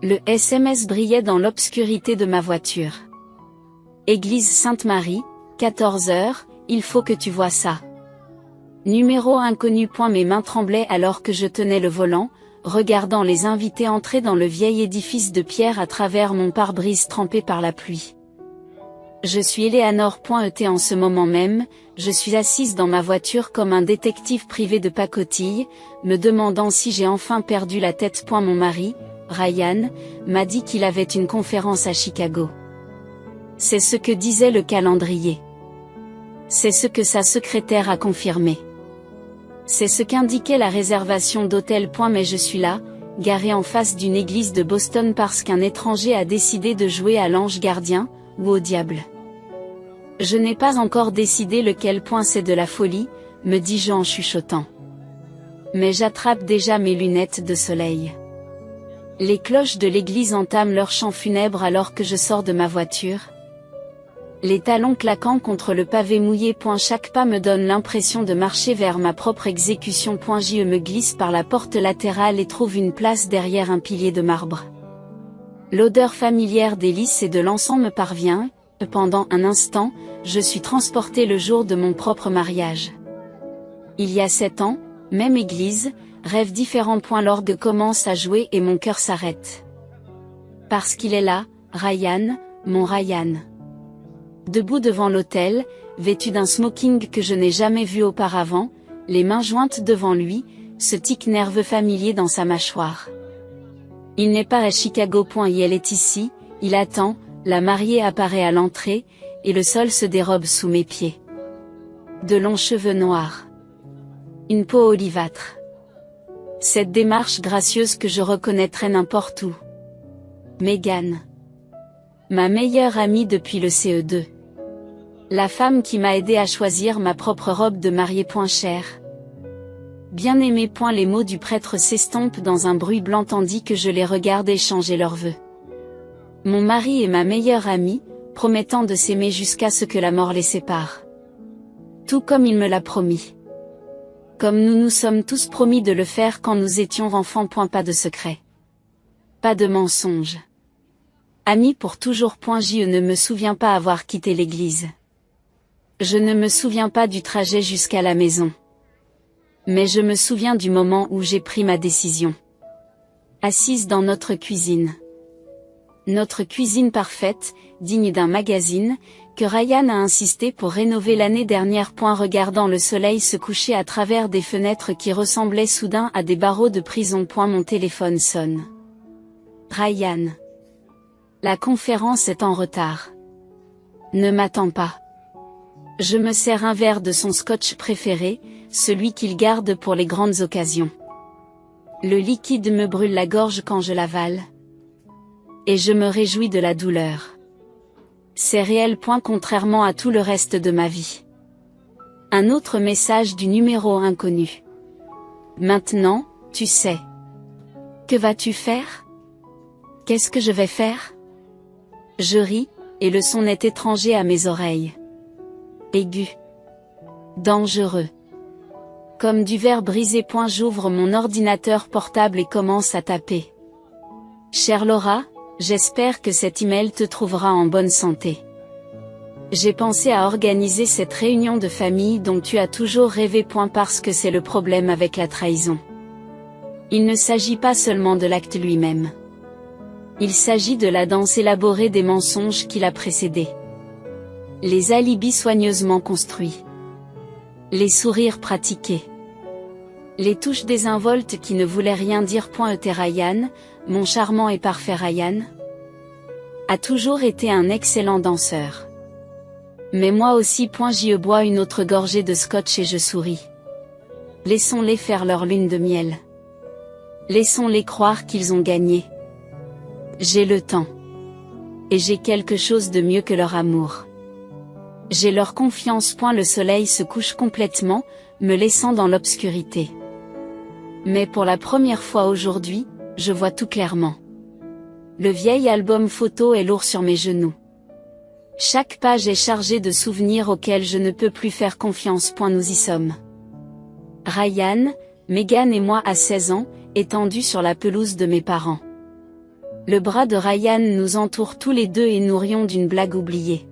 Le SMS brillait dans l'obscurité de ma voiture. Église Sainte-Marie, 14h, il faut que tu vois ça. Numéro inconnu. Mes mains tremblaient alors que je tenais le volant, regardant les invités entrer dans le vieil édifice de pierre à travers mon pare-brise trempé par la pluie. Je suis Eleanor.et en ce moment même, je suis assise dans ma voiture comme un détective privé de pacotille, me demandant si j'ai enfin perdu la tête. Mon mari, Ryan, m'a dit qu'il avait une conférence à Chicago. C'est ce que disait le calendrier. C'est ce que sa secrétaire a confirmé. C'est ce qu'indiquait la réservation d'hôtel. Mais je suis là, garé en face d'une église de Boston parce qu'un étranger a décidé de jouer à l'ange gardien, ou au diable. Je n'ai pas encore décidé lequel. C'est de la folie, me dis-je en chuchotant. Mais j'attrape déjà mes lunettes de soleil. Les cloches de l'église entament leur chant funèbre alors que je sors de ma voiture. Les talons claquant contre le pavé mouillé. Chaque pas me donne l'impression de marcher vers ma propre exécution. Je me glisse par la porte latérale et trouve une place derrière un pilier de marbre. L'odeur familière des lys et de l'encens me parvient, et pendant un instant, je suis transporté le jour de mon propre mariage. Il y a 7 ans, même église, rêve différent. L'orgue commence à jouer et mon cœur s'arrête. Parce qu'il est là, Ryan, mon Ryan. Debout devant l'autel, vêtu d'un smoking que je n'ai jamais vu auparavant, les mains jointes devant lui, ce tic nerveux familier dans sa mâchoire. Il n'est pas à Chicago. Elle est ici, il attend, la mariée apparaît à l'entrée, et le sol se dérobe sous mes pieds. De longs cheveux noirs. Une peau olivâtre. Cette démarche gracieuse que je reconnaîtrais n'importe où. Megan. Ma meilleure amie depuis le CE2. La femme qui m'a aidé à choisir ma propre robe de mariée. Chère. Bien-aimé. Les mots du prêtre s'estompent dans un bruit blanc tandis que je les regarde échanger leurs vœux. Mon mari est ma meilleure amie, promettant de s'aimer jusqu'à ce que la mort les sépare. Tout comme il me l'a promis. Comme nous nous sommes tous promis de le faire quand nous étions enfants. Pas de secret. Pas de mensonge. Amis pour toujours. Je ne me souviens pas avoir quitté l'église. Je ne me souviens pas du trajet jusqu'à la maison. Mais je me souviens du moment où j'ai pris ma décision. Assise dans notre cuisine. Notre cuisine parfaite, digne d'un magazine, que Ryan a insisté pour rénover l'année dernière. Regardant le soleil se coucher à travers des fenêtres qui ressemblaient soudain à des barreaux de prison. Mon téléphone sonne. Ryan. La conférence est en retard. Ne m'attends pas. Je me sers un verre de son scotch préféré, celui qu'il garde pour les grandes occasions. Le liquide me brûle la gorge quand je l'avale. Et je me réjouis de la douleur. C'est réel. Contrairement à tout le reste de ma vie. Un autre message du numéro inconnu. Maintenant, tu sais. Que vas-tu faire? Qu'est-ce que je vais faire? Je ris, et le son est étranger à mes oreilles. Aigu. Dangereux. Comme du verre brisé. J'ouvre mon ordinateur portable et commence à taper. Chère Laura, j'espère que cet email te trouvera en bonne santé. J'ai pensé à organiser cette réunion de famille dont tu as toujours rêvé. Parce que c'est le problème avec la trahison. Il ne s'agit pas seulement de l'acte lui-même. Il s'agit de la danse élaborée des mensonges qui l'a précédé. Les alibis soigneusement construits. Les sourires pratiqués. Les touches désinvoltes qui ne voulaient rien dire. Ryan, mon charmant et parfait Ryan, a toujours été un excellent danseur. Mais moi aussi. J'y bois une autre gorgée de scotch et je souris. Laissons-les faire leur lune de miel. Laissons-les croire qu'ils ont gagné. J'ai le temps. Et j'ai quelque chose de mieux que leur amour. J'ai leur confiance. Le soleil se couche complètement, me laissant dans l'obscurité. Mais pour la première fois aujourd'hui, je vois tout clairement. Le vieil album photo est lourd sur mes genoux. Chaque page est chargée de souvenirs auxquels je ne peux plus faire confiance. Nous y sommes. Ryan, Megan et moi à 16 ans, étendus sur la pelouse de mes parents. Le bras de Ryan nous entoure tous les deux et nous rions d'une blague oubliée.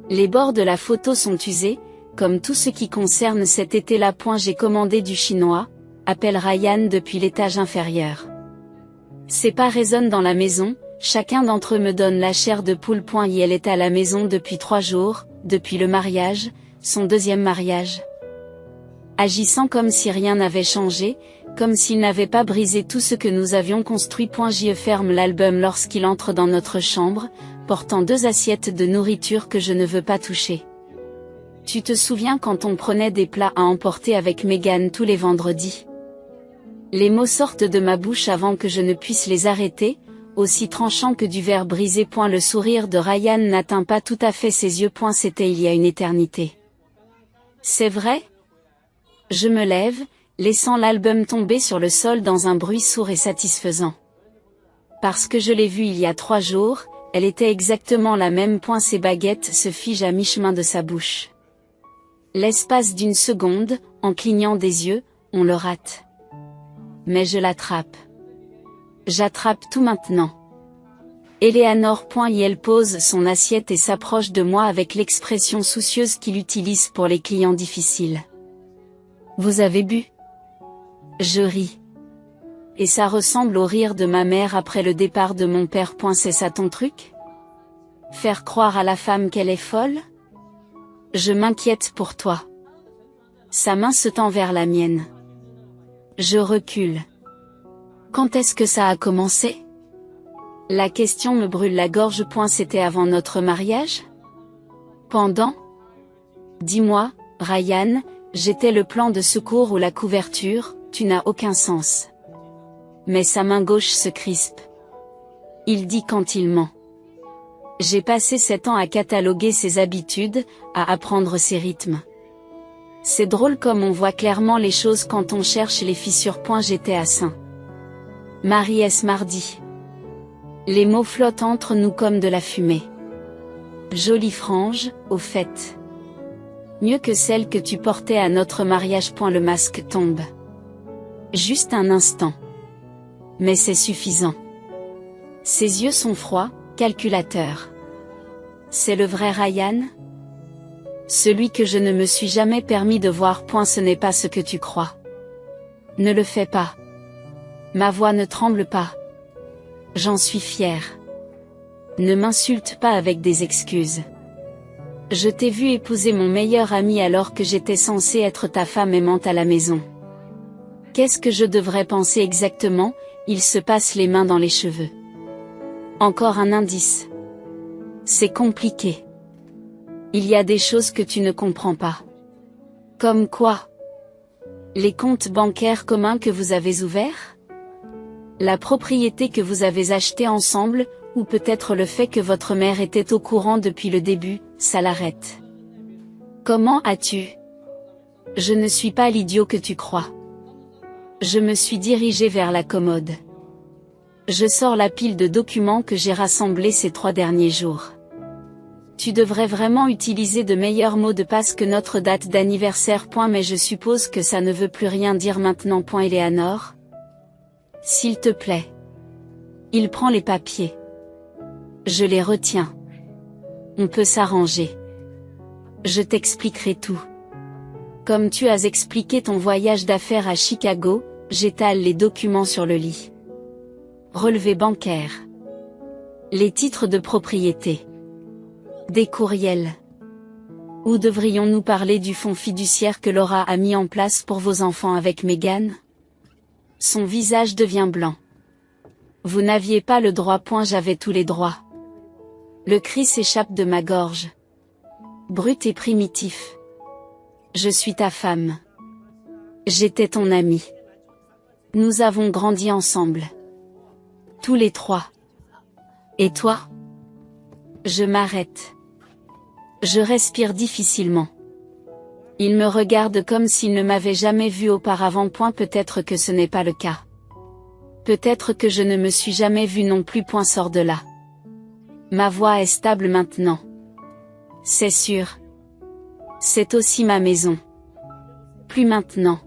Les bords de la photo sont usés, comme tout ce qui concerne cet été-là. J'ai commandé du chinois, appelle Ryan depuis l'étage inférieur. Ses pas résonnent dans la maison, chacun d'entre eux me donne la chair de poule. Elle est à la maison depuis 3 jours, depuis le mariage, son deuxième mariage. Agissant comme si rien n'avait changé, comme s'il n'avait pas brisé tout ce que nous avions construit. J'y ferme l'album lorsqu'il entre dans notre chambre, portant 2 assiettes de nourriture que je ne veux pas toucher. Tu te souviens quand on prenait des plats à emporter avec Megan tous les vendredis? Les mots sortent de ma bouche avant que je ne puisse les arrêter, aussi tranchant que du verre brisé. Le sourire de Ryan n'atteint pas tout à fait ses yeux. C'était il y a une éternité. C'est vrai? Je me lève, laissant l'album tomber sur le sol dans un bruit sourd et satisfaisant. Parce que je l'ai vue il y a 3 jours, elle était exactement la même. Ses baguettes se figent à mi-chemin de sa bouche. L'espace d'une seconde, en clignant des yeux, on le rate. Mais je l'attrape. J'attrape tout maintenant. Eleanor. Elle pose son assiette et s'approche de moi avec l'expression soucieuse qu'il utilise pour les clients difficiles. Vous avez bu? Je ris. Et ça ressemble au rire de ma mère après le départ de mon père. C'est ça ton truc? Faire croire à la femme qu'elle est folle? Je m'inquiète pour toi. Sa main se tend vers la mienne. Je recule. Quand est-ce que ça a commencé? La question me brûle la gorge. C'était avant notre mariage? Pendant? Dis-moi, Ryan, j'étais le plan de secours ou la couverture, tu n'as aucun sens. Mais sa main gauche se crispe. Il dit quand il ment. J'ai passé 7 ans à cataloguer ses habitudes, à apprendre ses rythmes. C'est drôle comme on voit clairement les choses quand on cherche les fissures. J'étais à Saint. Marie est mardi. Les mots flottent entre nous comme de la fumée. Jolie frange, au fait. Mieux que celle que tu portais à notre mariage. Le masque tombe. Juste un instant. Mais c'est suffisant. Ses yeux sont froids, calculateurs. C'est le vrai Ryan? Celui que je ne me suis jamais permis de voir. Ce n'est pas ce que tu crois. Ne le fais pas. Ma voix ne tremble pas. J'en suis fière. Ne m'insulte pas avec des excuses. Je t'ai vu épouser mon meilleur ami alors que j'étais censée être ta femme aimante à la maison. Qu'est-ce que je devrais penser exactement? Il se passe les mains dans les cheveux. Encore un indice. C'est compliqué. Il y a des choses que tu ne comprends pas. Comme quoi? Les comptes bancaires communs que vous avez ouverts? La propriété que vous avez achetée ensemble, ou peut-être le fait que votre mère était au courant depuis le début, ça l'arrête. Comment as-tu? Je ne suis pas l'idiot que tu crois. Je me suis dirigée vers la commode. Je sors la pile de documents que j'ai rassemblés ces 3 derniers jours. Tu devrais vraiment utiliser de meilleurs mots de passe que notre date d'anniversaire. Mais je suppose que ça ne veut plus rien dire maintenant. Eleanor? S'il te plaît. Il prend les papiers. Je les retiens. On peut s'arranger. Je t'expliquerai tout. Comme tu as expliqué ton voyage d'affaires à Chicago, j'étale les documents sur le lit. Relevé bancaire. Les titres de propriété. Des courriels. Ou devrions-nous parler du fonds fiduciaire que Laura a mis en place pour vos enfants avec Megan? Son visage devient blanc. Vous n'aviez pas le droit. J'avais tous les droits. Le cri s'échappe de ma gorge. Brut et primitif. Je suis ta femme. J'étais ton ami. Nous avons grandi ensemble. Tous les 3. Et toi? Je m'arrête. Je respire difficilement. Il me regarde comme s'il ne m'avait jamais vu auparavant. Peut-être que ce n'est pas le cas. Peut-être que je ne me suis jamais vu non plus. Sors de là. Ma voix est stable maintenant. C'est sûr. C'est aussi ma maison. Plus maintenant.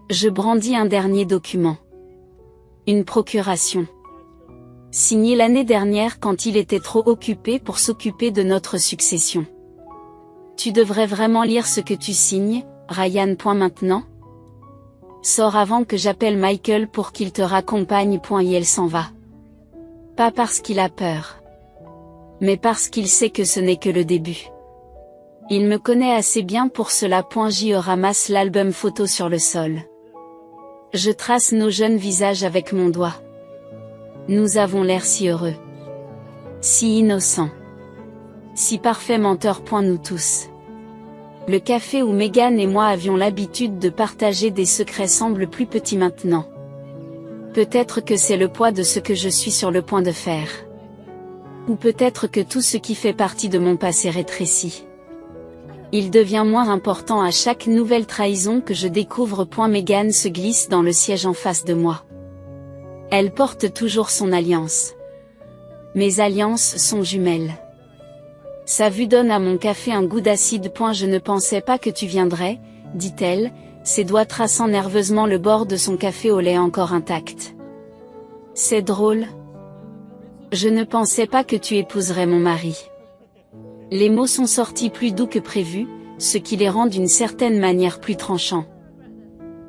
Je brandis un dernier document. Une procuration. Signé l'année dernière quand il était trop occupé pour s'occuper de notre succession. Tu devrais vraiment lire ce que tu signes, Ryan. Maintenant. Sors avant que j'appelle Michael pour qu'il te raccompagne. Et elle s'en va. Pas parce qu'il a peur. Mais parce qu'il sait que ce n'est que le début. Il me connaît assez bien pour cela. Je ramasse l'album photo sur le sol. Je trace nos jeunes visages avec mon doigt. Nous avons l'air si heureux. Si innocents. Si parfaits menteurs. Nous tous. Le café où Meghan et moi avions l'habitude de partager des secrets semble plus petit maintenant. Peut-être que c'est le poids de ce que je suis sur le point de faire. Ou peut-être que tout ce qui fait partie de mon passé rétrécit. Il devient moins important à chaque nouvelle trahison que je découvre. Meghan se glisse dans le siège en face de moi. Elle porte toujours son alliance. Mes alliances sont jumelles. Sa vue donne à mon café un goût d'acide. Je ne pensais pas que tu viendrais, dit-elle, ses doigts traçant nerveusement le bord de son café au lait encore intact. C'est drôle. Je ne pensais pas que tu épouserais mon mari. Les mots sont sortis plus doux que prévu, ce qui les rend d'une certaine manière plus tranchants.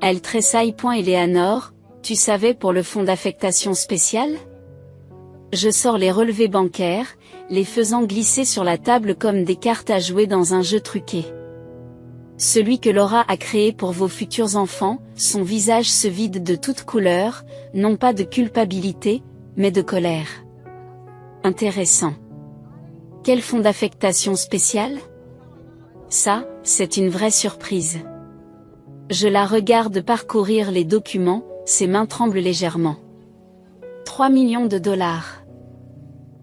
Elle tressaille. Eleanor, tu savais pour le fonds d'affectation spéciale? Je sors les relevés bancaires, les faisant glisser sur la table comme des cartes à jouer dans un jeu truqué. Celui que Laura a créé pour vos futurs enfants, son visage se vide de toute couleur, non pas de culpabilité, mais de colère. Intéressant. Quel fonds d'affectation spéciale? Ça, c'est une vraie surprise. Je la regarde parcourir les documents, ses mains tremblent légèrement. 3 millions de dollars.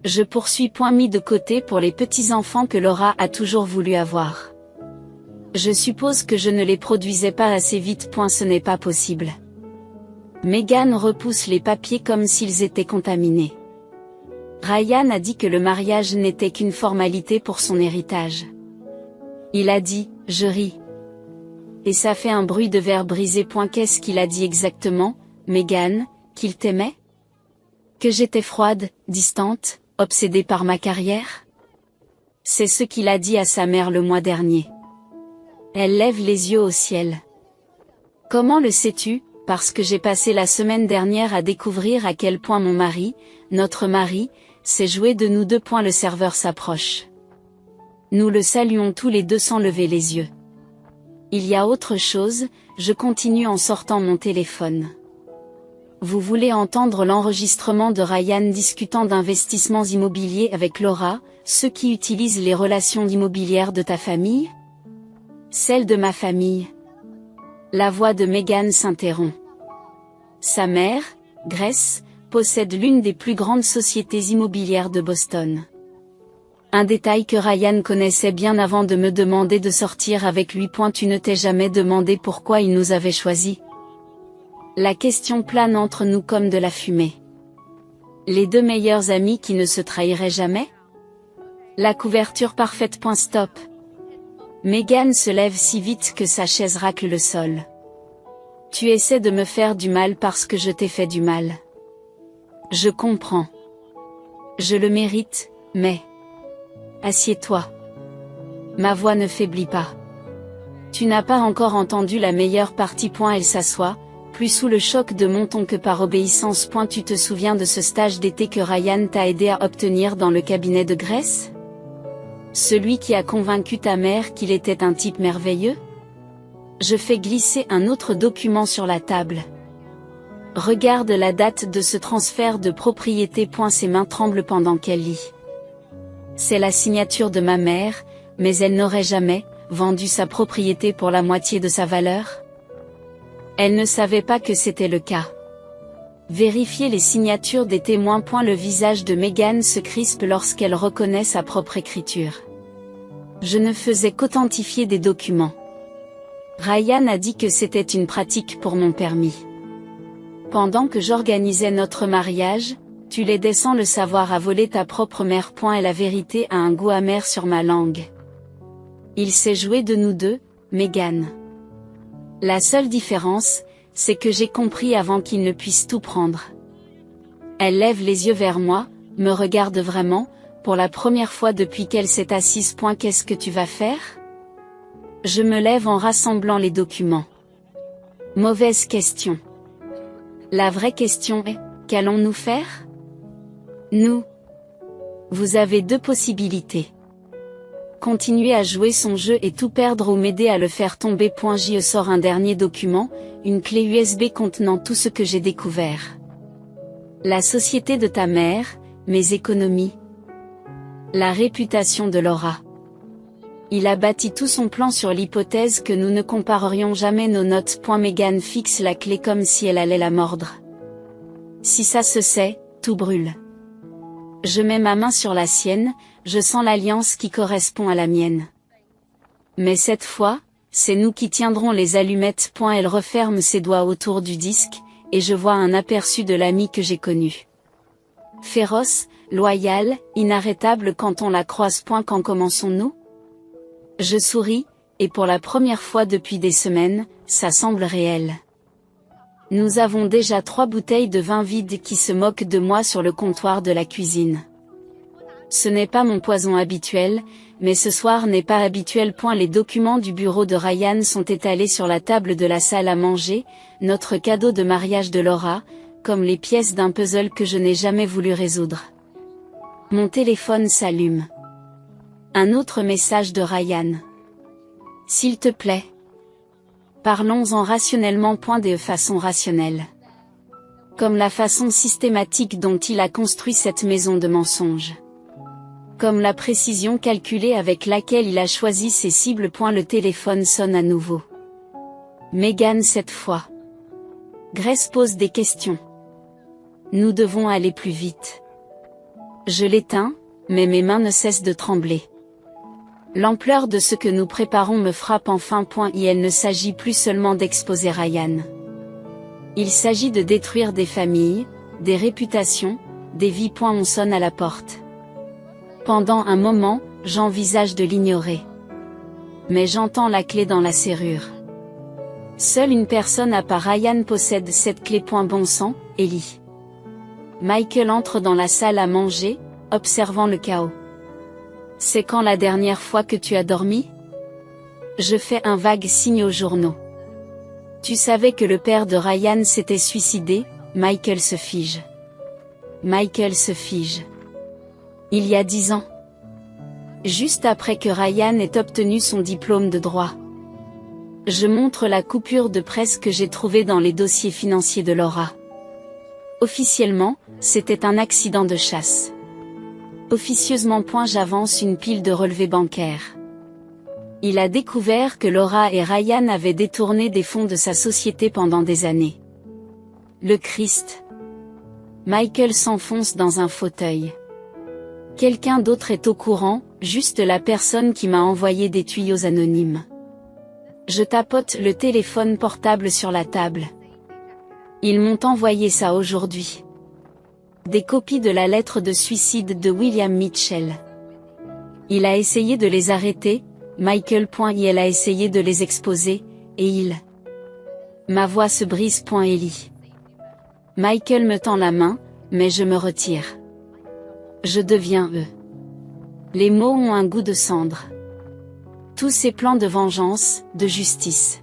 Je poursuis. Mis de côté pour les petits-enfants que Laura a toujours voulu avoir. Je suppose que je ne les produisais pas assez vite. Ce n'est pas possible. Meghan repousse les papiers comme s'ils étaient contaminés. Ryan a dit que le mariage n'était qu'une formalité pour son héritage. Il a dit, je ris. Et ça fait un bruit de verre brisé. Qu'est-ce qu'il a dit exactement, Meghan? Qu'il t'aimait? Que j'étais froide, distante, obsédée par ma carrière? C'est ce qu'il a dit à sa mère le mois dernier. Elle lève les yeux au ciel. Comment le sais-tu? Parce que j'ai passé la semaine dernière à découvrir à quel point mon mari, notre mari, s'est joué de nous deux. Le serveur s'approche. Nous le saluons tous les deux sans lever les yeux. Il y a autre chose, je continue en sortant mon téléphone. Vous voulez entendre l'enregistrement de Ryan discutant d'investissements immobiliers avec Laura, ceux qui utilisent les relations immobilières de ta famille? Celle de ma famille. La voix de Meghan s'interrompt. Sa mère, Grace, possède l'une des plus grandes sociétés immobilières de Boston. Un détail que Ryan connaissait bien avant de me demander de sortir avec lui. Tu ne t'es jamais demandé pourquoi il nous avait choisis? La question plane entre nous comme de la fumée. Les deux meilleurs amis qui ne se trahiraient jamais? La couverture parfaite. Stop. Meghan se lève si vite que sa chaise racle le sol. Tu essaies de me faire du mal parce que je t'ai fait du mal. Je comprends. Je le mérite, mais... Assieds-toi. Ma voix ne faiblit pas. Tu n'as pas encore entendu la meilleure partie. Elle s'assoit, plus sous le choc de mon ton que par obéissance. Tu te souviens de ce stage d'été que Ryan t'a aidé à obtenir dans le cabinet de Grace? Celui qui a convaincu ta mère qu'il était un type merveilleux? Je fais glisser un autre document sur la table. Regarde la date de ce transfert de propriété. Ses mains tremblent pendant qu'elle lit. C'est la signature de ma mère, mais elle n'aurait jamais vendu sa propriété pour la moitié de sa valeur? Elle ne savait pas que c'était le cas. Vérifiez les signatures des témoins. Le visage de Meghan se crispe lorsqu'elle reconnaît sa propre écriture. Je ne faisais qu'authentifier des documents. Ryan a dit que c'était une pratique pour mon permis. Pendant que j'organisais notre mariage, tu l'aidais sans le savoir à voler ta propre mère. Et la vérité a un goût amer sur ma langue. Il s'est joué de nous deux, Meghan. La seule différence, c'est que j'ai compris avant qu'il ne puisse tout prendre. Elle lève les yeux vers moi, me regarde vraiment, pour la première fois depuis qu'elle s'est assise. Qu'est-ce que tu vas faire? Je me lève en rassemblant les documents. Mauvaise question. La vraie question est, qu'allons-nous faire? Nous. Vous avez deux possibilités. Continuer à jouer son jeu et tout perdre ou m'aider à le faire tomber. Je sors un dernier document, une clé USB contenant tout ce que j'ai découvert. La société de ta mère, mes économies. La réputation de Laura. Il a bâti tout son plan sur l'hypothèse que nous ne comparerions jamais nos notes. Megan fixe la clé comme si elle allait la mordre. Si ça se sait, tout brûle. Je mets ma main sur la sienne, je sens l'alliance qui correspond à la mienne. Mais cette fois, c'est nous qui tiendrons les allumettes. Elle referme ses doigts autour du disque, et je vois un aperçu de l'ami que j'ai connu. Féroce, loyal, inarrêtable quand on la croise. Quand commençons-nous? Je souris, et pour la première fois depuis des semaines, ça semble réel. Nous avons déjà 3 bouteilles de vin vides qui se moquent de moi sur le comptoir de la cuisine. Ce n'est pas mon poison habituel, mais ce soir n'est pas habituel. Les documents du bureau de Ryan sont étalés sur la table de la salle à manger, notre cadeau de mariage de Laura, comme les pièces d'un puzzle que je n'ai jamais voulu résoudre. Mon téléphone s'allume. Un autre message de Ryan. S'il te plaît. Parlons-en rationnellement. De façon rationnelle. Comme la façon systématique dont il a construit cette maison de mensonges. Comme la précision calculée avec laquelle il a choisi ses cibles. Le téléphone sonne à nouveau. Megan cette fois. Grace pose des questions. Nous devons aller plus vite. Je l'éteins, mais mes mains ne cessent de trembler. L'ampleur de ce que nous préparons me frappe enfin. Il ne s'agit plus seulement d'exposer Ryan. Il s'agit de détruire des familles, des réputations, des vies. On sonne à la porte. Pendant un moment, j'envisage de l'ignorer. Mais j'entends la clé dans la serrure. Seule une personne à part Ryan possède cette clé. Bon sang, Ellie. Michael entre dans la salle à manger, observant le chaos. C'est quand la dernière fois que tu as dormi? Je fais un vague signe aux journaux. Tu savais que le père de Ryan s'était suicidé? Michael se fige. Michael se fige. Il y a 10 ans. Juste après que Ryan ait obtenu son diplôme de droit. Je montre la coupure de presse que j'ai trouvée dans les dossiers financiers de Laura. Officiellement, c'était un accident de chasse. Officieusement. J'avance une pile de relevés bancaires. Il a découvert que Laura et Ryan avaient détourné des fonds de sa société pendant des années. Le Christ. Michael s'enfonce dans un fauteuil. Quelqu'un d'autre est au courant, juste la personne qui m'a envoyé des tuyaux anonymes. Je tapote le téléphone portable sur la table. Ils m'ont envoyé ça aujourd'hui. Des copies de la lettre de suicide de William Mitchell. Il a essayé de les arrêter, Michael. Il a essayé de les exposer, et il... Ma voix se brise. Ellie. Michael me tend la main, mais je me retire. Je deviens eux. Les mots ont un goût de cendre. Tous ces plans de vengeance, de justice.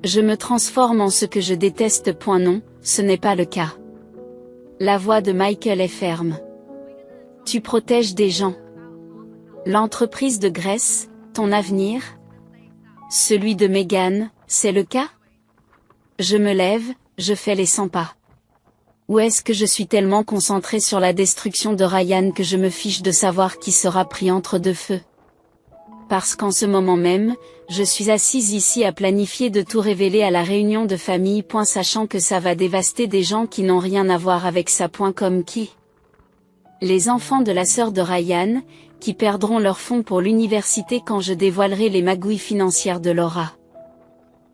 Je me transforme en ce que je déteste. Non, ce n'est pas le cas. La voix de Michael est ferme. Tu protèges des gens. L'entreprise de Grace, ton avenir? Celui de Megan, c'est le cas? Je me lève, je fais les 100 pas. Ou est-ce que je suis tellement concentré sur la destruction de Ryan que je me fiche de savoir qui sera pris entre deux feux? Parce qu'en ce moment même, je suis assise ici à planifier de tout révéler à la réunion de famille. Sachant que ça va dévaster des gens qui n'ont rien à voir avec ça. Comme qui? Les enfants de la sœur de Ryan, qui perdront leurs fonds pour l'université quand je dévoilerai les magouilles financières de Laura.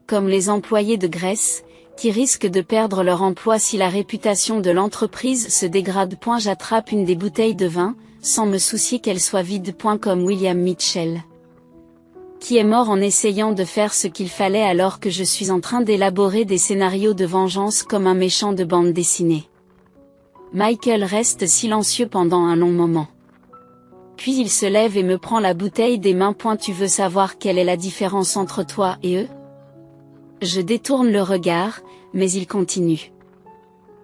Comme les employés de Grace, qui risquent de perdre leur emploi si la réputation de l'entreprise se dégrade. J'attrape une des bouteilles de vin, sans me soucier qu'elle soit vide. Comme William Mitchell. Qui est mort en essayant de faire ce qu'il fallait alors que je suis en train d'élaborer des scénarios de vengeance comme un méchant de bande dessinée. Michael reste silencieux pendant un long moment. Puis il se lève et me prend la bouteille des mains. Tu veux savoir quelle est la différence entre toi et eux? Je détourne le regard, mais il continue.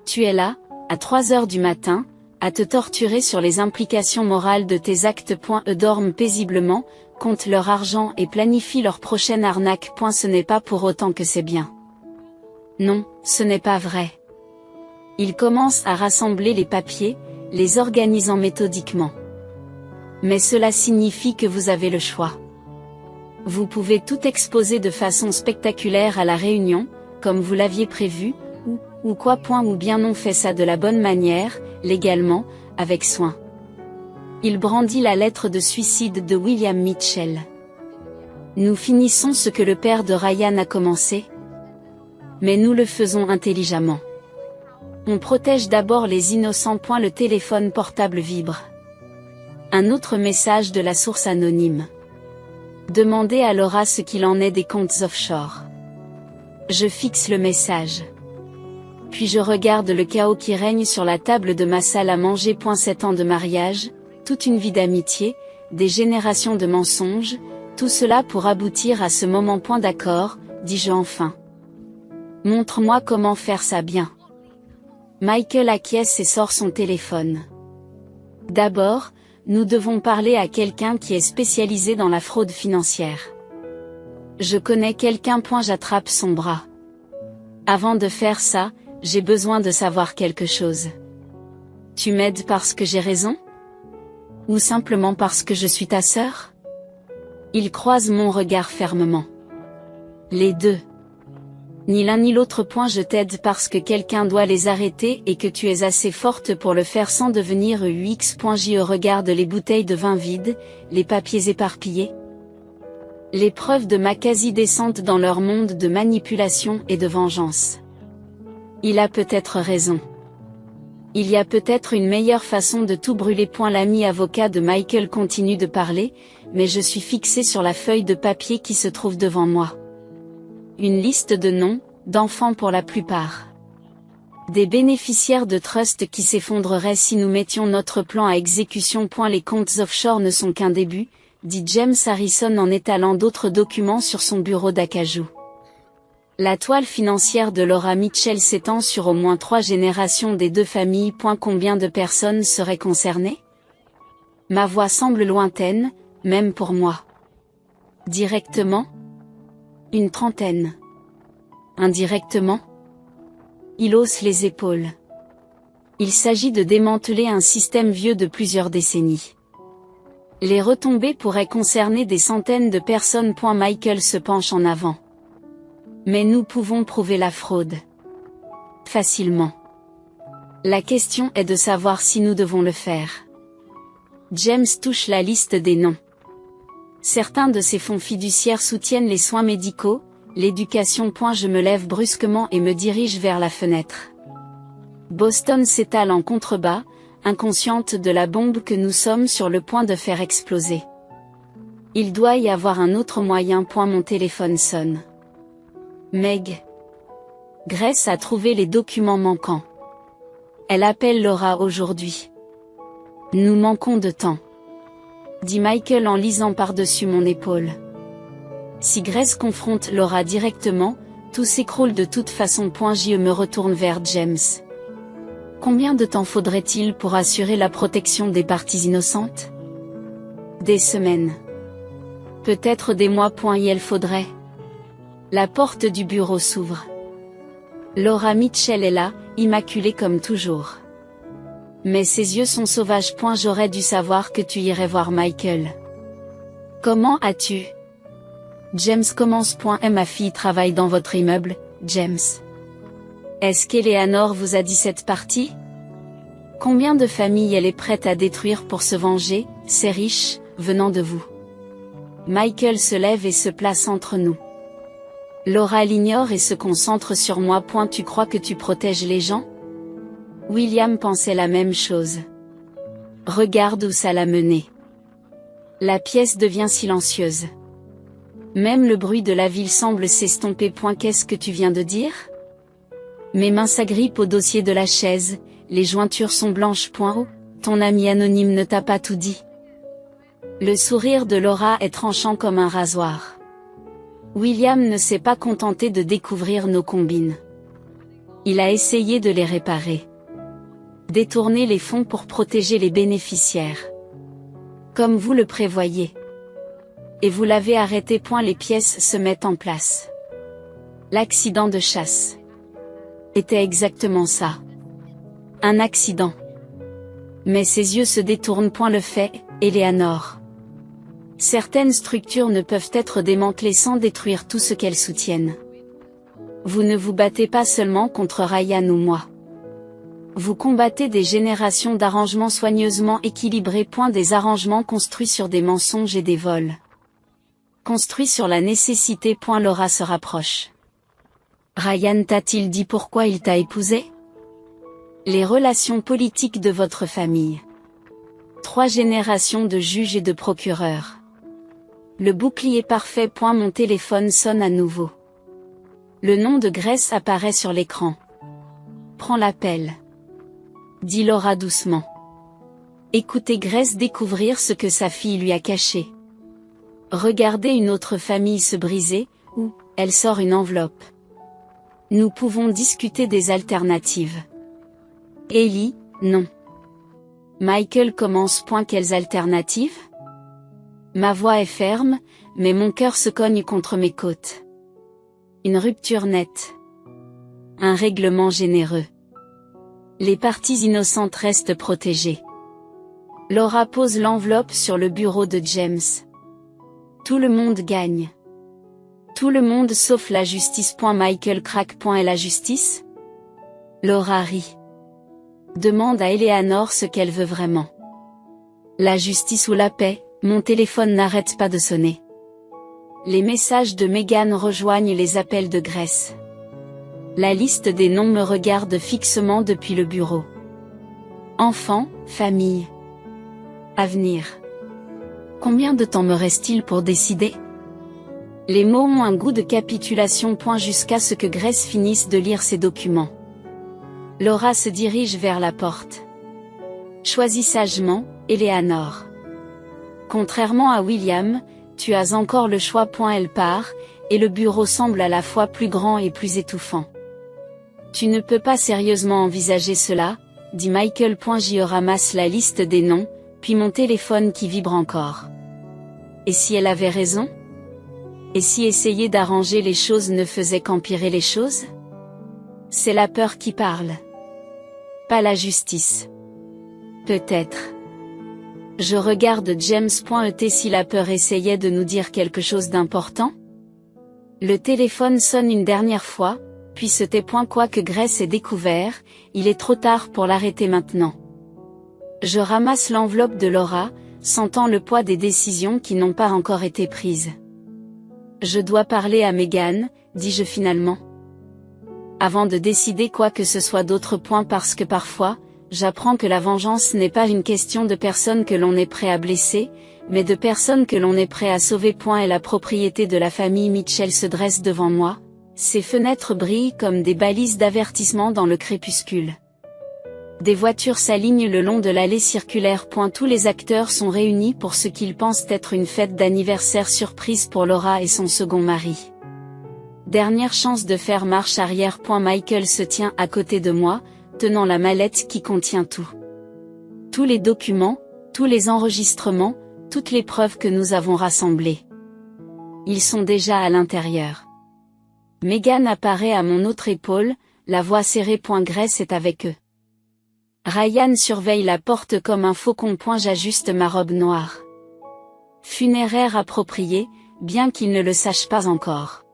Tu es là, à 3 heures du matin, à te torturer sur les implications morales de tes actes. Eux dorment paisiblement, comptent leur argent et planifient leur prochaine arnaque. Ce n'est pas pour autant que c'est bien. Non, ce n'est pas vrai. Ils commencent à rassembler les papiers, les organisant méthodiquement. Mais cela signifie que vous avez le choix. Vous pouvez tout exposer de façon spectaculaire à la réunion, comme vous l'aviez prévu, ou quoi. Ou bien on fait ça de la bonne manière, légalement, avec soin. Il brandit la lettre de suicide de William Mitchell. Nous finissons ce que le père de Ryan a commencé. Mais nous le faisons intelligemment. On protège d'abord les innocents. Le téléphone portable vibre. Un autre message de la source anonyme. Demandez à Laura ce qu'il en est des comptes offshore. Je fixe le message. Puis je regarde le chaos qui règne sur la table de ma salle à manger. 7 ans de mariage, toute une vie d'amitié, des générations de mensonges, tout cela pour aboutir à ce moment. D'accord, dis-je enfin. Montre-moi comment faire ça bien. Michael acquiesce et sort son téléphone. D'abord, nous devons parler à quelqu'un qui est spécialisé dans la fraude financière. Je connais quelqu'un. J'attrape son bras. Avant de faire ça, j'ai besoin de savoir quelque chose. Tu m'aides parce que j'ai raison? Ou simplement parce que je suis ta sœur? Il croise mon regard fermement. Les deux. Ni l'un ni l'autre. Je t'aide parce que quelqu'un doit les arrêter et que tu es assez forte pour le faire sans devenir UX. Je regarde les bouteilles de vin vides, les papiers éparpillés. Les preuves de ma quasi-descente dans leur monde de manipulation et de vengeance. Il a peut-être raison. Il y a peut-être une meilleure façon de tout brûler. L'ami avocat de Michael continue de parler, mais je suis fixé sur la feuille de papier qui se trouve devant moi. Une liste de noms, d'enfants pour la plupart. Des bénéficiaires de trust qui s'effondreraient si nous mettions notre plan à exécution. Les comptes offshore ne sont qu'un début, dit James Harrison en étalant d'autres documents sur son bureau d'acajou. La toile financière de Laura Mitchell s'étend sur au moins 3 générations des 2 familles. Combien de personnes seraient concernées? Ma voix semble lointaine, même pour moi. Directement? Une 30aine. Indirectement? Il hausse les épaules. Il s'agit de démanteler un système vieux de plusieurs décennies. Les retombées pourraient concerner des centaines de personnes. Michael se penche en avant. Mais nous pouvons prouver la fraude. Facilement. La question est de savoir si nous devons le faire. James touche la liste des noms. Certains de ces fonds fiduciaires soutiennent les soins médicaux, l'éducation. Je me lève brusquement et me dirige vers la fenêtre. Boston s'étale en contrebas, inconsciente de la bombe que nous sommes sur le point de faire exploser. Il doit y avoir un autre moyen. Mon téléphone sonne. Meg. Grace a trouvé les documents manquants. Elle appelle Laura aujourd'hui. Nous manquons de temps, dit Michael en lisant par-dessus mon épaule. Si Grace confronte Laura directement, tout s'écroule de toute façon. Je me retourne vers James. Combien de temps faudrait-il pour assurer la protection des parties innocentes? Des semaines. Peut-être des mois. Il faudrait. La porte du bureau s'ouvre. Laura Mitchell est là, immaculée comme toujours. Mais ses yeux sont sauvages. J'aurais dû savoir que tu irais voir Michael. Comment as-tu? James commence. Ma fille travaille dans votre immeuble, James. Est-ce qu'Eleanor vous a dit cette partie? Combien de familles elle est prête à détruire pour se venger, c'est riche, venant de vous. Michael se lève et se place entre nous. Laura l'ignore et se concentre sur moi. Tu crois que tu protèges les gens? William pensait la même chose. Regarde où ça l'a mené. La pièce devient silencieuse. Même le bruit de la ville semble s'estomper. Qu'est-ce que tu viens de dire? Mes mains s'agrippent au dossier de la chaise, les jointures sont blanches. Oh, ton ami anonyme ne t'a pas tout dit. Le sourire de Laura est tranchant comme un rasoir. William ne s'est pas contenté de découvrir nos combines. Il a essayé de les réparer. Détourner les fonds pour protéger les bénéficiaires. Comme vous le prévoyez. Et vous l'avez arrêté. Les pièces se mettent en place. L'accident de chasse. Était exactement ça. Un accident. Mais ses yeux se détournent. Le fait, Eleanor. Certaines structures ne peuvent être démantelées sans détruire tout ce qu'elles soutiennent. Vous ne vous battez pas seulement contre Ryan ou moi. Vous combattez des générations d'arrangements soigneusement équilibrés. Des arrangements construits sur des mensonges et des vols. Construits sur la nécessité. Laura se rapproche. Ryan t'a-t-il dit pourquoi il t'a épousé? Les relations politiques de votre famille. 3 générations de juges et de procureurs. Le bouclier parfait. Mon téléphone sonne à nouveau. Le nom de Grace apparaît sur l'écran. Prends l'appel. Dit Laura doucement. Écoutez Grace découvrir ce que sa fille lui a caché. Regardez une autre famille se briser, où, elle sort une enveloppe. Nous pouvons discuter des alternatives. Ellie, non. Michael commence. Quelles alternatives? Ma voix est ferme, mais mon cœur se cogne contre mes côtes. Une rupture nette. Un règlement généreux. Les parties innocentes restent protégées. Laura pose l'enveloppe sur le bureau de James. Tout le monde gagne. Tout le monde sauf la justice. Michael craque. Et la justice? Laura rit. Demande à Eleanor ce qu'elle veut vraiment. La justice ou la paix? Mon téléphone n'arrête pas de sonner. Les messages de Megan rejoignent les appels de Grace. La liste des noms me regarde fixement depuis le bureau. Enfants, famille. Avenir. Combien de temps me reste-t-il pour décider? Les mots ont un goût de capitulation. Jusqu'à ce que Grace finisse de lire ses documents. Laura se dirige vers la porte. Choisis sagement, Eleanor. Contrairement à William, tu as encore le choix. Elle part, et le bureau semble à la fois plus grand et plus étouffant. Tu ne peux pas sérieusement envisager cela, dit Michael. J'y ramasse la liste des noms, puis mon téléphone qui vibre encore. Et si elle avait raison? Et si essayer d'arranger les choses ne faisait qu'empirer les choses? C'est la peur qui parle. Pas la justice. Peut-être. Je regarde James. Et si la peur essayait de nous dire quelque chose d'important? Le téléphone sonne une dernière fois, puis se tait. Quoique Grace ait découvert, il est trop tard pour l'arrêter maintenant. Je ramasse l'enveloppe de Laura, sentant le poids des décisions qui n'ont pas encore été prises. Je dois parler à Megan, dis-je finalement. Avant de décider quoi que ce soit d'autre. Parce que parfois, j'apprends que la vengeance n'est pas une question de personnes que l'on est prêt à blesser, mais de personnes que l'on est prêt à sauver. Et la propriété de la famille Mitchell se dresse devant moi, ses fenêtres brillent comme des balises d'avertissement dans le crépuscule. Des voitures s'alignent le long de l'allée circulaire. Tous les acteurs sont réunis pour ce qu'ils pensent être une fête d'anniversaire surprise pour Laura et son second mari. Dernière chance de faire marche arrière. Michael se tient à côté de moi, tenant la mallette qui contient tout. Tous les documents, tous les enregistrements, toutes les preuves que nous avons rassemblées. Ils sont déjà à l'intérieur. Megan apparaît à mon autre épaule, la voix serrée. Grace est avec eux. Ryan surveille la porte comme un faucon. J'ajuste ma robe noire. Funéraire appropriée, bien qu'il ne le sache pas encore.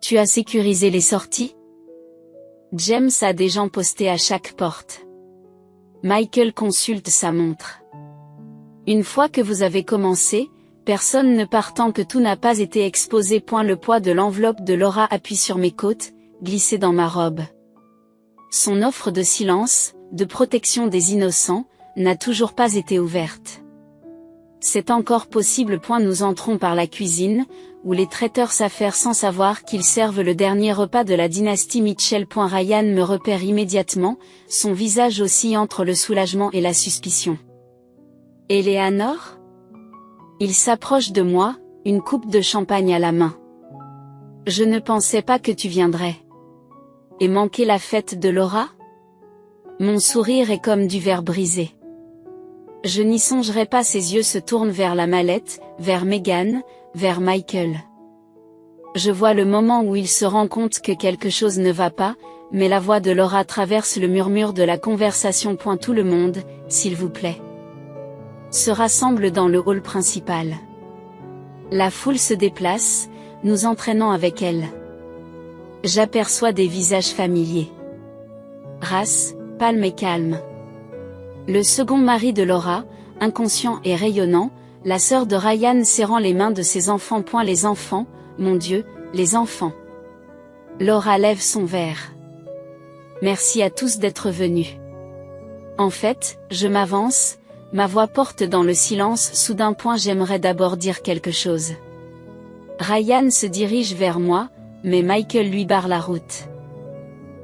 Tu as sécurisé les sorties? James a des gens postés à chaque porte. Michael consulte sa montre. Une fois que vous avez commencé, personne ne part tant que tout n'a pas été exposé. Le poids de l'enveloppe de Laura appuie sur mes côtes, glissée dans ma robe. Son offre de silence, de protection des innocents, n'a toujours pas été ouverte. C'est encore possible. Nous entrons par la cuisine, où les traiteurs s'affairent sans savoir qu'ils servent le dernier repas de la dynastie Mitchell. Ryan me repère immédiatement, son visage oscille entre le soulagement et la suspicion. Eleanor ? Il s'approche de moi, une coupe de champagne à la main. Je ne pensais pas que tu viendrais. Et manquer la fête de Laura ? Mon sourire est comme du verre brisé. Je n'y songerai pas. Ses yeux se tournent vers la mallette, vers Meghan, vers Michael. Je vois le moment où il se rend compte que quelque chose ne va pas, mais la voix de Laura traverse le murmure de la conversation. Tout le monde, s'il vous plaît, se rassemble dans le hall principal. La foule se déplace, nous entraînant avec elle. J'aperçois des visages familiers. Race, pâle et calme. Le second mari de Laura, inconscient et rayonnant, la sœur de Ryan serrant les mains de ses enfants. Les enfants, mon Dieu, les enfants. Laura lève son verre. Merci à tous d'être venus. En fait, je m'avance, ma voix porte dans le silence. Soudain. J'aimerais d'abord dire quelque chose. Ryan se dirige vers moi, mais Michael lui barre la route.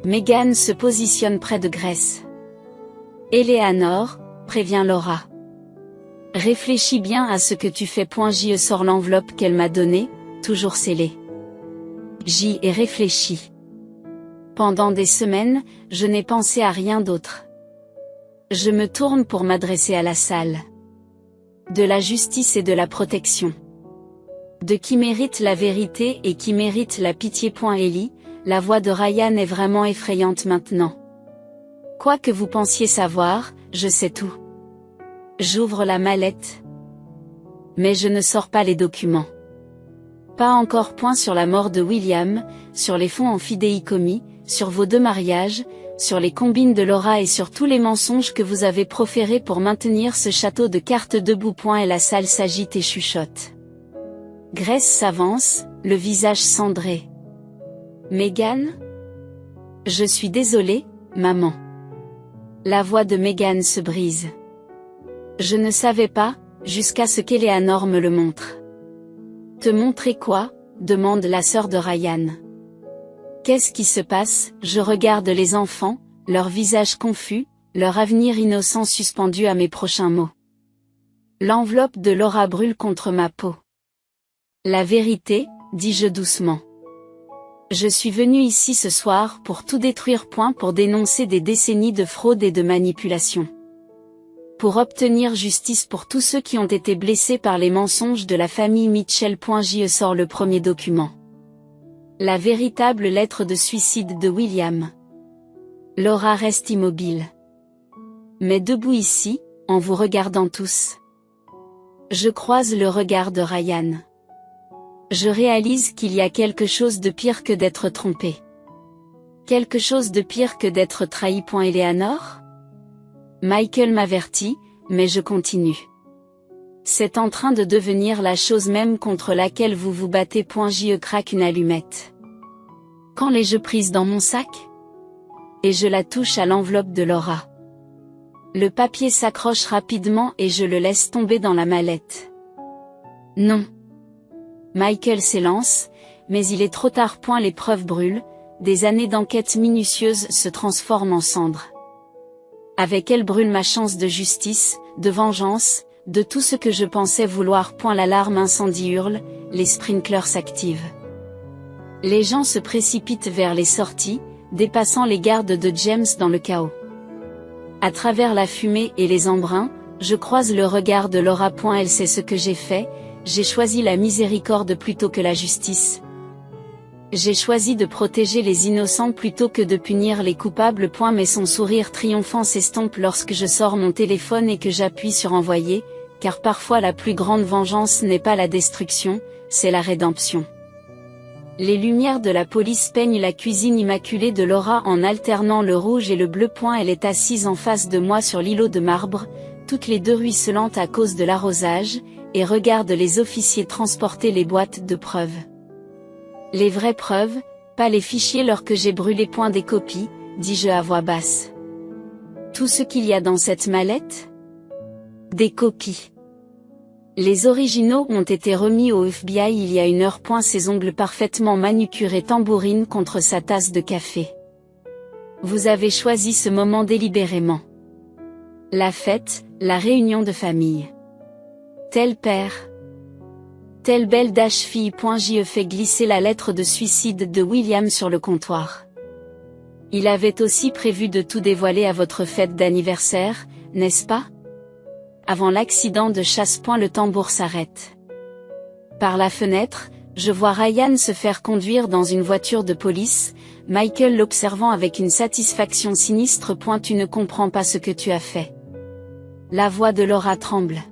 Meghan se positionne près de Grace. Eleanor, prévient Laura. Réfléchis bien à ce que tu fais. J'y sors l'enveloppe qu'elle m'a donnée, toujours scellée. J'y ai réfléchi. Pendant des semaines, je n'ai pensé à rien d'autre. Je me tourne pour m'adresser à la salle. De la justice et de la protection. De qui mérite la vérité et qui mérite la pitié. Ellie, la voix de Ryan est vraiment effrayante maintenant. Quoi que vous pensiez savoir, je sais tout. J'ouvre la mallette. Mais je ne sors pas les documents. Pas encore. Sur la mort de William, sur les fonds en fidéicommis, sur vos 2 mariages, sur les combines de Laura et sur tous les mensonges que vous avez proférés pour maintenir ce château de cartes debout. Et la salle s'agite et chuchote. Grace s'avance, le visage cendré. Meghan ? Je suis désolée, maman. La voix de Meghan se brise. Je ne savais pas, jusqu'à ce qu'Eleanor me le montre. Te montrer quoi ? Demande la sœur de Ryan. Qu'est-ce qui se passe ? Je regarde les enfants, leur visage confus, leur avenir innocent suspendu à mes prochains mots. L'enveloppe de Laura brûle contre ma peau. La vérité, dis-je doucement. Je suis venue ici ce soir pour tout détruire. Pour dénoncer des décennies de fraude et de manipulation. Pour obtenir justice pour tous ceux qui ont été blessés par les mensonges de la famille Mitchell. J'y sors le premier document. La véritable lettre de suicide de William. Laura reste immobile. Mais debout ici, en vous regardant tous. Je croise le regard de Ryan. Je réalise qu'il y a quelque chose de pire que d'être trompé. Quelque chose de pire que d'être trahi. Eleanor ? Michael m'avertit, mais je continue. C'est en train de devenir la chose même contre laquelle vous vous battez. J'y craque une allumette. Quand l'ai-je prise dans mon sac ? Et je la touche à l'enveloppe de Laura. Le papier s'accroche rapidement et je le laisse tomber dans la mallette. Non. Michael s'élance, mais il est trop tard. Les preuves brûlent, des années d'enquête minutieuse se transforment en cendres. Avec elles brûle ma chance de justice, de vengeance, de tout ce que je pensais vouloir. L'alarme incendie hurle, les sprinklers s'activent. Les gens se précipitent vers les sorties, dépassant les gardes de James dans le chaos. À travers la fumée et les embruns, je croise le regard de Laura. Elle sait ce que j'ai fait, j'ai choisi la miséricorde plutôt que la justice. J'ai choisi de protéger les innocents plutôt que de punir les coupables. Mais son sourire triomphant s'estompe lorsque je sors mon téléphone et que j'appuie sur envoyer, car parfois la plus grande vengeance n'est pas la destruction, c'est la rédemption. Les lumières de la police peignent la cuisine immaculée de Laura en alternant le rouge et le bleu. Elle est assise en face de moi sur l'îlot de marbre, toutes les 2 ruisselantes à cause de l'arrosage, et regarde les officiers transporter les boîtes de preuves. Les vraies preuves, pas les fichiers lors que j'ai brûlé. Des copies, dis-je à voix basse. Tout ce qu'il y a dans cette mallette ? Des copies. Les originaux ont été remis au FBI il y a 1 heure. Ses ongles parfaitement manucurés tambourinent contre sa tasse de café. Vous avez choisi ce moment délibérément. La fête, la réunion de famille. Tel père. Telle belle fille. J.E. fait glisser la lettre de suicide de William sur le comptoir. Il avait aussi prévu de tout dévoiler à votre fête d'anniversaire, n'est-ce pas? Avant l'accident de chasse. Le tambour s'arrête. Par la fenêtre, je vois Ryan se faire conduire dans une voiture de police, Michael l'observant avec une satisfaction sinistre. Tu ne comprends pas ce que tu as fait. La voix de Laura tremble.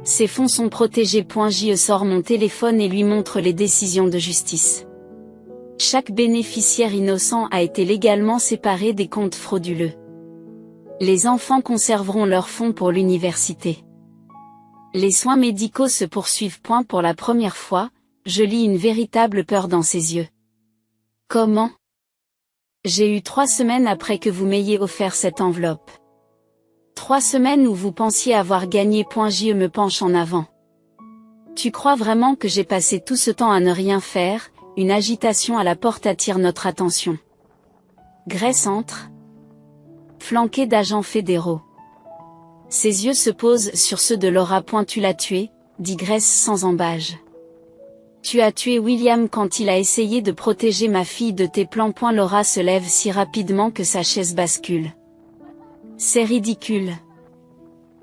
Ses fonds sont protégés. J.E. sort mon téléphone et lui montre les décisions de justice. Chaque bénéficiaire innocent a été légalement séparé des comptes frauduleux. Les enfants conserveront leurs fonds pour l'université. Les soins médicaux se poursuivent. Pour la première fois, je lis une véritable peur dans ses yeux. Comment? J'ai eu 3 semaines après que vous m'ayez offert cette enveloppe. 3 semaines où vous pensiez avoir gagné. J.E. me penche en avant. Tu crois vraiment que j'ai passé tout ce temps à ne rien faire? Une agitation à la porte attire notre attention. Grace entre, flanquée d'agents fédéraux. Ses yeux se posent sur ceux de Laura. Tu l'as tué, dit Grace sans embâge. Tu as tué William quand il a essayé de protéger ma fille de tes plans. Laura se lève si rapidement que sa chaise bascule. C'est ridicule.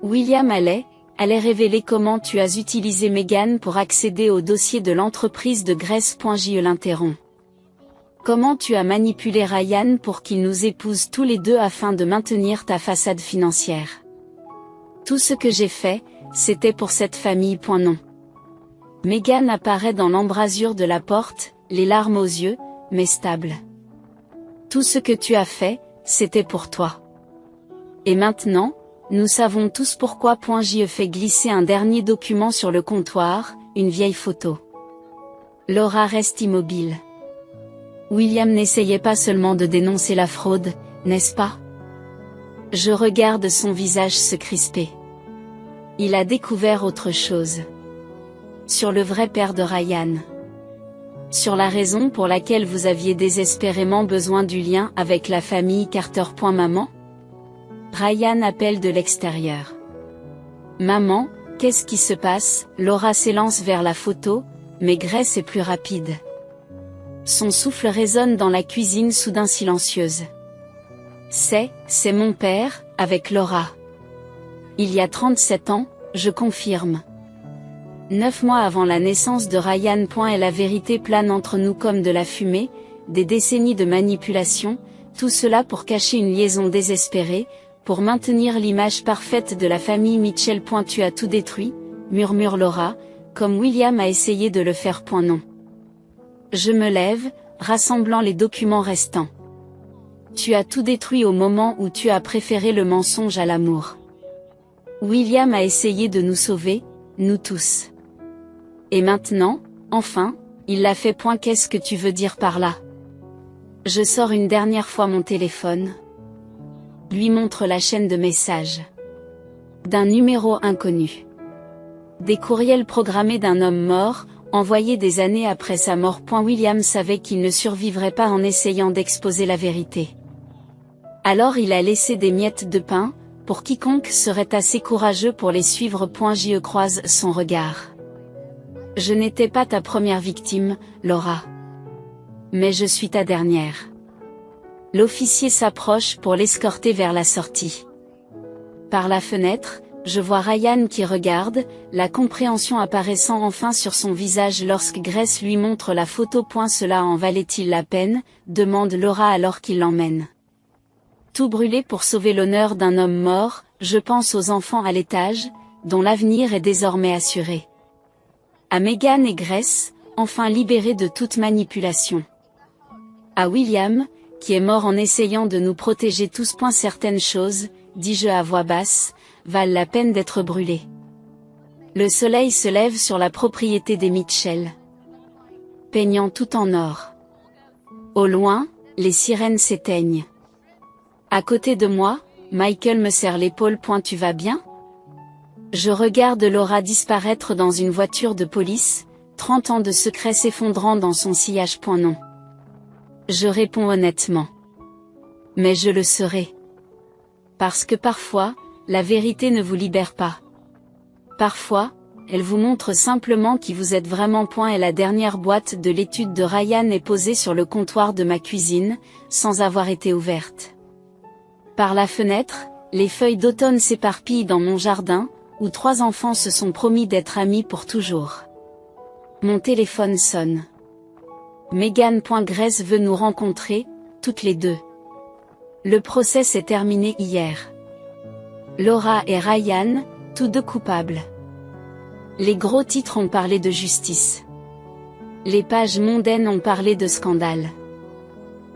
William allait révéler comment tu as utilisé Megan pour accéder au dossier de l'entreprise de Grace. J.E. l'interrompt. Comment tu as manipulé Ryan pour qu'il nous épouse tous les deux afin de maintenir ta façade financière. Tout ce que j'ai fait, c'était pour cette famille. Non. Megan apparaît dans l'embrasure de la porte, les larmes aux yeux, mais stable. Tout ce que tu as fait, c'était pour toi. Et maintenant, nous savons tous pourquoi. J.E. fait glisser un dernier document sur le comptoir, une vieille photo. Laura reste immobile. William n'essayait pas seulement de dénoncer la fraude, n'est-ce pas? Je regarde son visage se crisper. Il a découvert autre chose. Sur le vrai père de Ryan. Sur la raison pour laquelle vous aviez désespérément besoin du lien avec la famille Carter. Maman? Ryan appelle de l'extérieur. Maman, qu'est-ce qui se passe? Laura s'élance vers la photo, mais Grace est plus rapide. Son souffle résonne dans la cuisine soudain silencieuse. C'est mon père, avec Laura. Il y a 37 ans, je confirme. 9 mois avant la naissance de Ryan. Et la vérité plane entre nous comme de la fumée, des décennies de manipulation, tout cela pour cacher une liaison désespérée, pour maintenir l'image parfaite de la famille Mitchell. Tu as tout détruit, murmure Laura, comme William a essayé de le faire. Non. Je me lève, rassemblant les documents restants. Tu as tout détruit au moment où tu as préféré le mensonge à l'amour. William a essayé de nous sauver, nous tous. Et maintenant, enfin, il l'a fait. Qu'est-ce que tu veux dire par là? Je sors une dernière fois mon téléphone. Lui montre la chaîne de messages. D'un numéro inconnu. Des courriels programmés d'un homme mort, envoyés des années après sa mort. William savait qu'il ne survivrait pas en essayant d'exposer la vérité. Alors il a laissé des miettes de pain, pour quiconque serait assez courageux pour les suivre. J.E. croise son regard. Je n'étais pas ta première victime, Laura. Mais je suis ta dernière. L'officier s'approche pour l'escorter vers la sortie. Par la fenêtre, je vois Ryan qui regarde, la compréhension apparaissant enfin sur son visage lorsque Grace lui montre la photo. Cela en valait-il la peine, demande Laura alors qu'il l'emmène. Tout brûler pour sauver l'honneur d'un homme mort, je pense aux enfants à l'étage, dont l'avenir est désormais assuré. À Megan et Grace, enfin libérés de toute manipulation. À William, qui est mort en essayant de nous protéger tous. Certaines choses, dis-je à voix basse, valent la peine d'être brûlées. Le soleil se lève sur la propriété des Mitchell. Peignant tout en or. Au loin, les sirènes s'éteignent. À côté de moi, Michael me serre l'épaule. Tu vas bien? Je regarde Laura disparaître dans une voiture de police, 30 ans de secret s'effondrant dans son sillage. Non. Je réponds honnêtement. Mais je le serai. Parce que parfois, la vérité ne vous libère pas. Parfois, elle vous montre simplement qui vous êtes vraiment. Et la dernière boîte de l'étude de Ryan est posée sur le comptoir de ma cuisine, sans avoir été ouverte. Par la fenêtre, les feuilles d'automne s'éparpillent dans mon jardin, où 3 enfants se sont promis d'être amis pour toujours. Mon téléphone sonne. Megan. Grace veut nous rencontrer, toutes les deux. Le procès s'est terminé hier. Laura et Ryan, tous deux coupables. Les gros titres ont parlé de justice. Les pages mondaines ont parlé de scandale.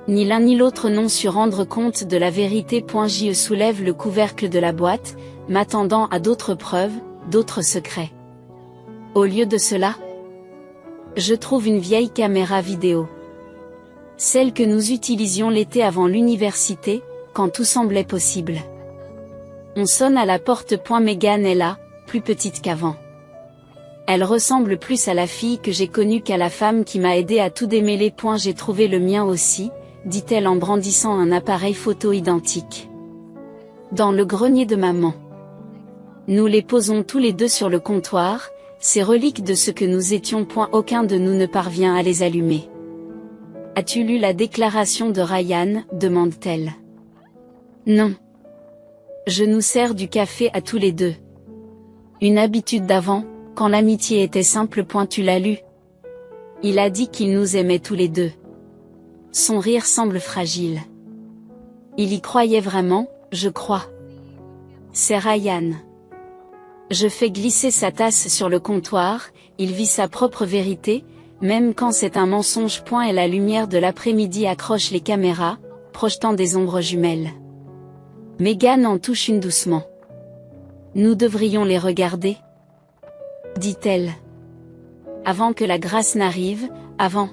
Ni l'un ni l'autre n'ont su rendre compte de la vérité. Je soulève le couvercle de la boîte, m'attendant à d'autres preuves, d'autres secrets. Au lieu de cela, je trouve une vieille caméra vidéo. Celle que nous utilisions l'été avant l'université, quand tout semblait possible. On sonne à la porte. Megan est là, plus petite qu'avant. Elle ressemble plus à la fille que j'ai connue qu'à la femme qui m'a aidé à tout démêler. J'ai trouvé le mien aussi, dit-elle en brandissant un appareil photo identique. Dans le grenier de maman. Nous les posons tous les deux sur le comptoir, ces reliques de ce que nous étions. Aucun de nous ne parvient à les allumer. As-tu lu la déclaration de Ryan, demande-t-elle. Non. Je nous sers du café à tous les deux. Une habitude d'avant, quand l'amitié était simple. Tu l'as lu? Il a dit qu'il nous aimait tous les deux. Son rire semble fragile. Il y croyait vraiment, je crois. C'est Ryan. Je fais glisser sa tasse sur le comptoir, il vit sa propre vérité, même quand c'est un mensonge. Et la lumière de l'après-midi accroche les caméras, projetant des ombres jumelles. Megan en touche une doucement. Nous devrions les regarder, dit-elle. Avant que la grâce n'arrive, avant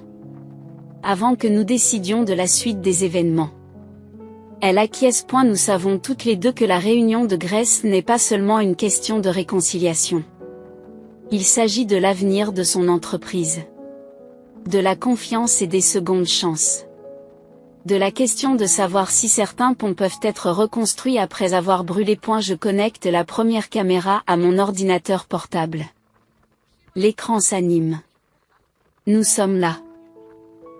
que nous décidions de la suite des événements. Elle acquiesce. Nous savons toutes les deux que la réunion de Grace n'est pas seulement une question de réconciliation. Il s'agit de l'avenir de son entreprise. De la confiance et des secondes chances. De la question de savoir si certains ponts peuvent être reconstruits après avoir brûlé. Je connecte la première caméra à mon ordinateur portable. L'écran s'anime. Nous sommes là.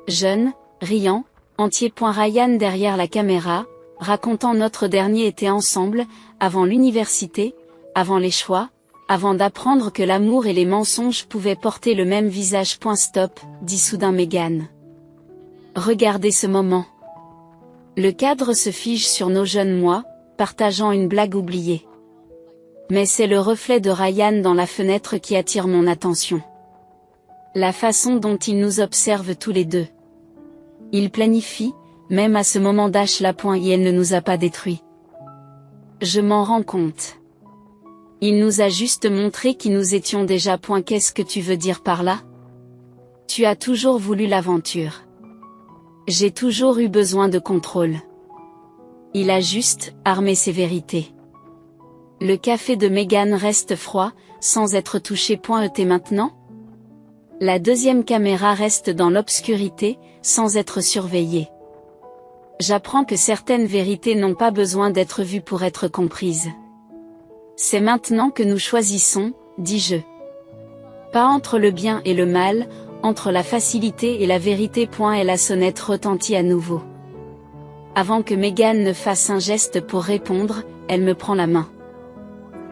Jeunes, riants, entiers. Ryan derrière la caméra, racontant notre dernier été ensemble, avant l'université, avant les choix, avant d'apprendre que l'amour et les mensonges pouvaient porter le même visage. Stop, dit soudain Megan. Regardez ce moment. Le cadre se fige sur nos jeunes mois, partageant une blague oubliée. Mais c'est le reflet de Ryan dans la fenêtre qui attire mon attention. La façon dont il nous observe tous les deux. Il planifie, même à ce moment la et elle ne nous a pas détruits. Je m'en rends compte. Il nous a juste montré qui nous étions déjà. Qu'est-ce que tu veux dire par là? Tu as toujours voulu l'aventure. J'ai toujours eu besoin de contrôle. Il a juste armé ses vérités. Le café de Megan reste froid, sans être touché. Et maintenant? La deuxième caméra reste dans l'obscurité, sans être surveillée. J'apprends que certaines vérités n'ont pas besoin d'être vues pour être comprises. C'est maintenant que nous choisissons, dis-je. Pas entre le bien et le mal, entre la facilité et la vérité. Et la sonnette retentit à nouveau. Avant que Megan ne fasse un geste pour répondre, elle me prend la main.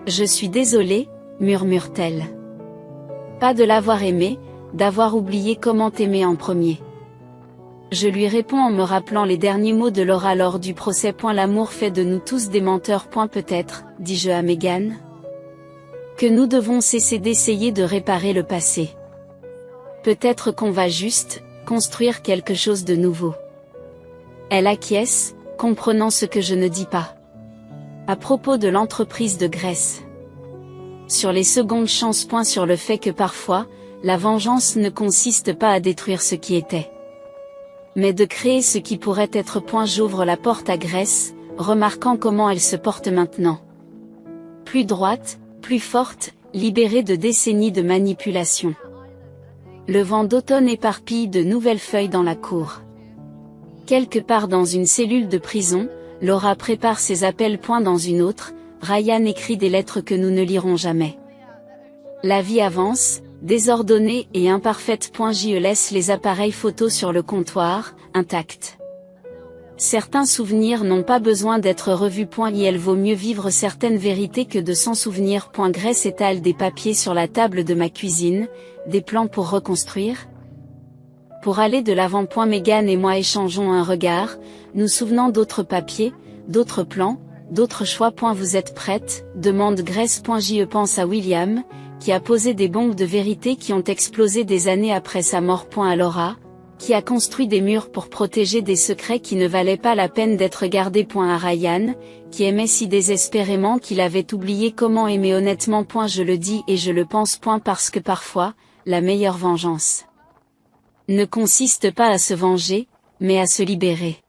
Je suis désolée, murmure-t-elle. Pas de l'avoir aimé, d'avoir oublié comment t'aimer en premier. Je lui réponds en me rappelant les derniers mots de Laura lors du procès. L'amour fait de nous tous des menteurs. Peut-être, dis-je à Megan, que nous devons cesser d'essayer de réparer le passé. Peut-être qu'on va juste construire quelque chose de nouveau. Elle acquiesce, comprenant ce que je ne dis pas. À propos de l'entreprise de Grace. Sur les secondes chances. Sur le fait que parfois, la vengeance ne consiste pas à détruire ce qui était, mais de créer ce qui pourrait être. J'ouvre la porte à Grace, remarquant comment elle se porte maintenant. Plus droite, Plus forte, libérée de décennies de manipulation. Le vent d'automne éparpille de nouvelles feuilles dans la cour. Quelque part dans une cellule de prison, Laura prépare ses appels. Dans une autre, Ryan écrit des lettres que nous ne lirons jamais. La vie avance, désordonnée et imparfaite. Je laisse les appareils photos sur le comptoir, intacts. Certains souvenirs n'ont pas besoin d'être revus. Il vaut mieux vivre certaines vérités que de s'en souvenir. Grace étale des papiers sur la table de ma cuisine, des plans pour reconstruire. Pour aller de l'avant. Megan et moi échangeons un regard, nous souvenant d'autres papiers, d'autres plans, d'autres choix. Vous êtes prête, demande Grace. Je pense à William, qui a posé des bombes de vérité qui ont explosé des années après sa mort. À Laura, qui a construit des murs pour protéger des secrets qui ne valaient pas la peine d'être gardés. À Ryan, qui aimait si désespérément qu'il avait oublié comment aimer honnêtement. Je le dis et je le pense. Parce que parfois, la meilleure vengeance ne consiste pas à se venger, mais à se libérer.